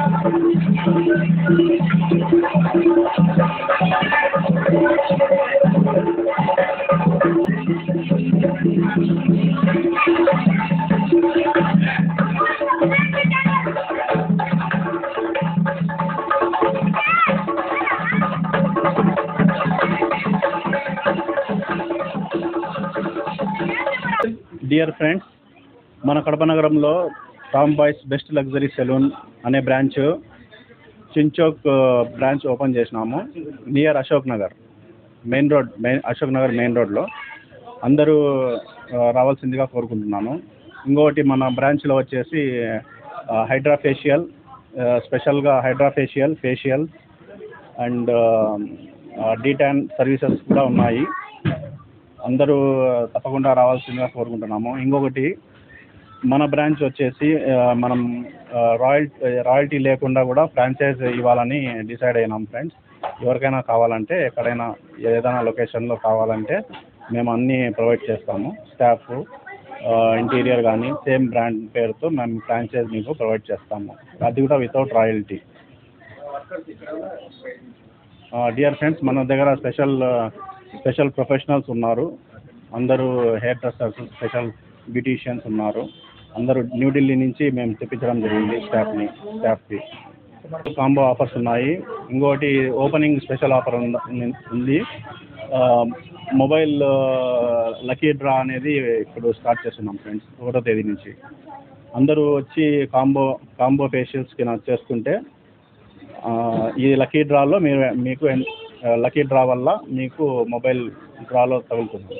Dear friends, మన కడప నగరంలో Tom boys best luxury salon అనే బ్రాంచ్ చించోక్ బ్రాంచ్ ఓపెన్ చేసినాము. నియర్ అశోక్ నగర్ అశోక్ నగర్ మెయిన్ రోడ్లో. అందరూ రావాల్సిందిగా కోరుకుంటున్నాను. ఇంకొకటి మన బ్రాంచ్లో వచ్చేసి హైడ్రా ఫేషియల్, స్పెషల్గా hydra facial and D-Tan services కూడా ఉన్నాయి. అందరూ తప్పకుండా రావాల్సిందిగా కోరుకుంటున్నాము. ఇంకొకటి మన బ్రాంచ్ వచ్చేసి మనం రాయల్టీ లేకుండా కూడా ఫ్రాంచైజ్ ఇవ్వాలని డిసైడ్ అయినాం ఫ్రెండ్స్. ఎవరికైనా కావాలంటే, ఎక్కడైనా ఏదైనా లొకేషన్లో కావాలంటే మేము అన్నీ ప్రొవైడ్ చేస్తాము. స్టాఫ్, ఇంటీరియర్ కానీ సేమ్ బ్రాండ్ పేరుతో మేము ఫ్రాంచైజ్ మీకు ప్రొవైడ్ చేస్తాము. అది కూడా వితౌట్ రాయల్టీ. డియర్ ఫ్రెండ్స్, మన దగ్గర స్పెషల్ ప్రొఫెషనల్స్ ఉన్నారు. అందరూ హెయిర్ డ్రెస్సర్స్, స్పెషల్ బ్యూటీషియన్స్ ఉన్నారు. అందరూ న్యూఢిల్లీ నుంచి మేము తెప్పించడం జరిగింది స్టాఫ్కి. కాంబో ఆఫర్స్ ఉన్నాయి. ఇంకోటి ఓపెనింగ్ స్పెషల్ ఆఫర్ ఉంది. మొబైల్ లక్కీ డ్రా అనేది ఇప్పుడు స్టార్ట్ చేస్తున్నాం ఫ్రెండ్స్, 1వ తేదీ నుంచి. అందరూ వచ్చి కాంబో ఫేషియల్స్కి చేసుకుంటే ఈ లక్కీ డ్రాలో మీకు లక్కీ డ్రా వల్ల మీకు మొబైల్ డ్రాలో తగులుతుంది.